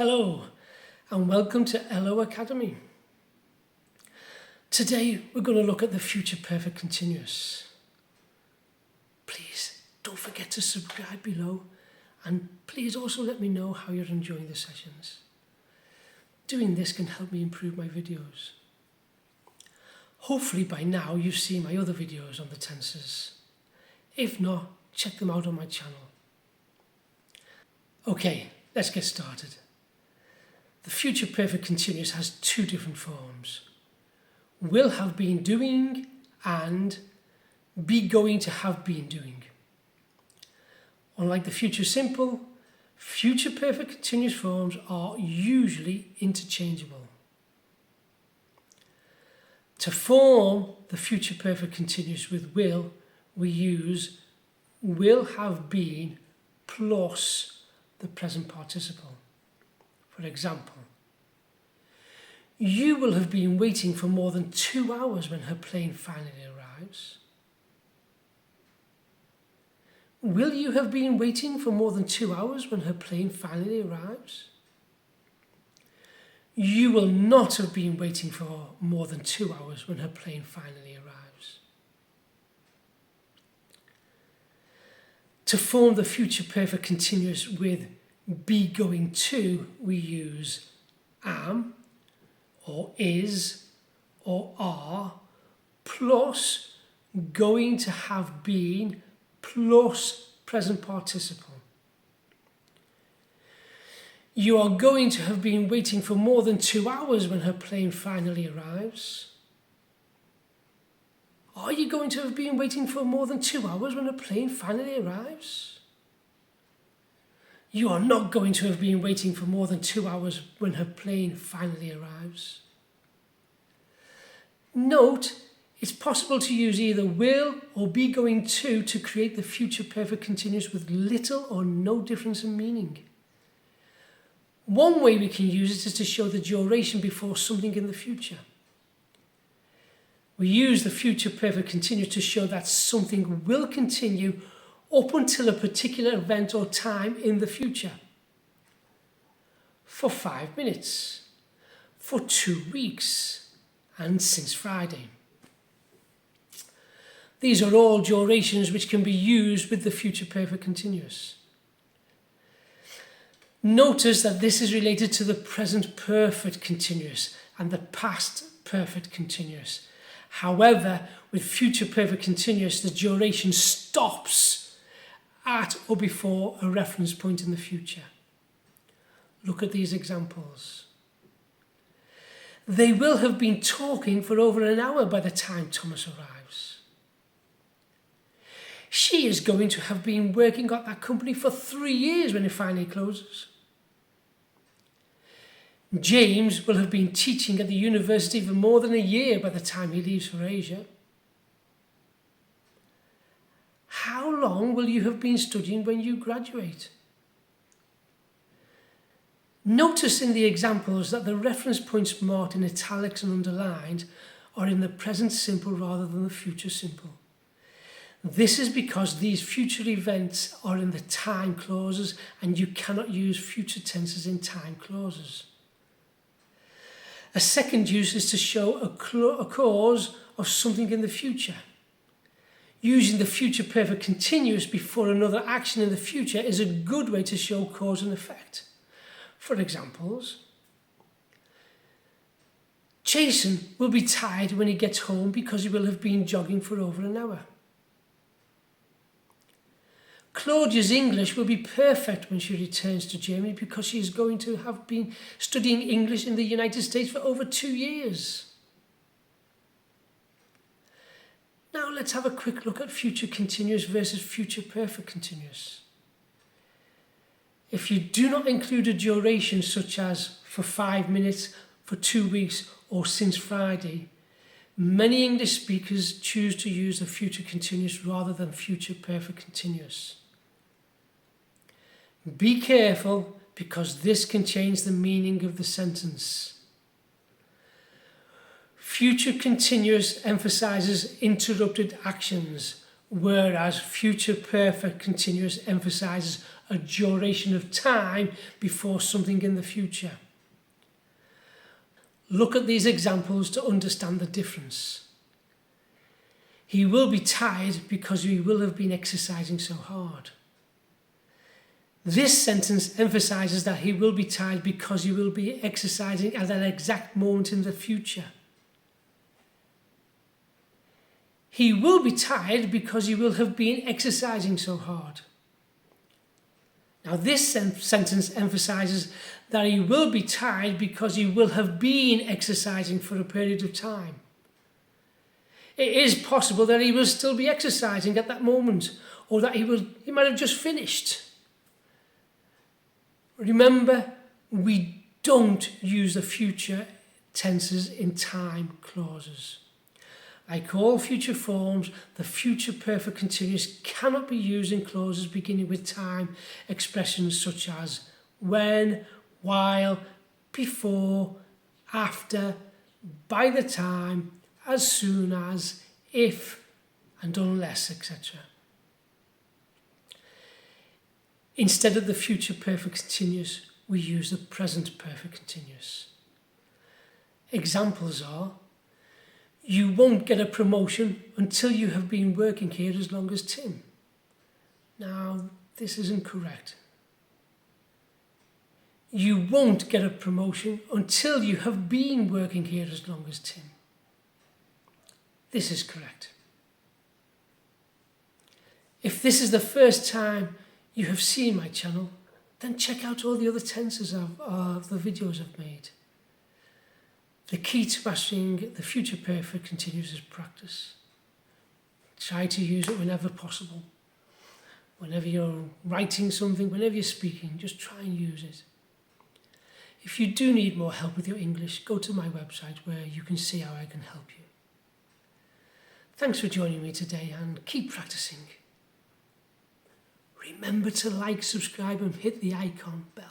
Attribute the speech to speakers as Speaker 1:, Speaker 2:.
Speaker 1: Hello and welcome to LO Academy. Today we're going to look at the future perfect continuous. Please don't forget to subscribe below and please also let me know how you're enjoying the sessions. Doing this can help me improve my videos. Hopefully by now you've seen my other videos on the tenses. If not, check them out on my channel. Okay, let's get started. The future perfect continuous has two different forms. Will have been doing and be going to have been doing. Unlike the future simple, future perfect continuous forms are usually interchangeable. To form the future perfect continuous with will, we use will have been plus the present participle. For example, you will have been waiting for more than 2 hours when her plane finally arrives. Will you have been waiting for more than 2 hours when her plane finally arrives? You will not have been waiting for more than 2 hours when her plane finally arrives. To form the future perfect continuous with be going to, we use am or is or are plus going to have been plus present participle. You are going to have been waiting for more than 2 hours when her plane finally arrives. Are you going to have been waiting for more than 2 hours when her plane finally arrives? You are not going to have been waiting for more than 2 hours when her plane finally arrives. Note, it's possible to use either will or be going to create the future perfect continuous with little or no difference in meaning. One way we can use it is to show the duration before something in the future. We use the future perfect continuous to show that something will continue up until a particular event or time in the future. For 5 minutes, for 2 weeks, and since Friday. These are all durations which can be used with the future perfect continuous. Notice that this is related to the present perfect continuous and the past perfect continuous. However, with future perfect continuous, the duration stops at or before a reference point in the future. Look at these examples. They will have been talking for over an hour by the time Thomas arrives. She is going to have been working at that company for 3 years when it finally closes. James will have been teaching at the university for more than a year by the time he leaves for Asia. How long will you have been studying when you graduate? Notice in the examples that the reference points marked in italics and underlined are in the present simple rather than the future simple. This is because these future events are in the time clauses and you cannot use future tenses in time clauses. A second use is to show a cause of something in the future. Using the future perfect continuous before another action in the future is a good way to show cause and effect. For examples, Jason will be tired when he gets home because he will have been jogging for over an hour. Claudia's English will be perfect when she returns to Germany because she is going to have been studying English in the United States for over 2 years. Now let's have a quick look at future continuous versus future perfect continuous. If you do not include a duration such as for 5 minutes, for 2 weeks, or since Friday, many English speakers choose to use the future continuous rather than future perfect continuous. Be careful because this can change the meaning of the sentence. Future continuous emphasizes interrupted actions, whereas future perfect continuous emphasizes a duration of time before something in the future. Look at these examples to understand the difference. He will be tired because he will have been exercising so hard. This sentence emphasizes that he will be tired because he will be exercising at an exact moment in the future. He will be tired because he will have been exercising so hard. Now this sentence emphasizes that he will be tired because he will have been exercising for a period of time. It is possible that he will still be exercising at that moment, or that he might have just finished. Remember, we don't use the future tenses in time clauses. Like all future forms, the future perfect continuous cannot be used in clauses beginning with time expressions such as when, while, before, after, by the time, as soon as, if, and unless, etc. Instead of the future perfect continuous, we use the present perfect continuous. Examples are: you won't get a promotion until you have been working here as long as Tim. Now, this isn't correct. You won't get a promotion until you have been working here as long as Tim. This is correct. If this is the first time you have seen my channel, then check out all the other tenses of the videos I've made. The key to mastering the future perfect continuous is practice. Try to use it whenever possible. Whenever you're writing something, whenever you're speaking, just try and use it. If you do need more help with your English, go to my website where you can see how I can help you. Thanks for joining me today, and keep practicing. Remember to like, subscribe and hit the icon bell.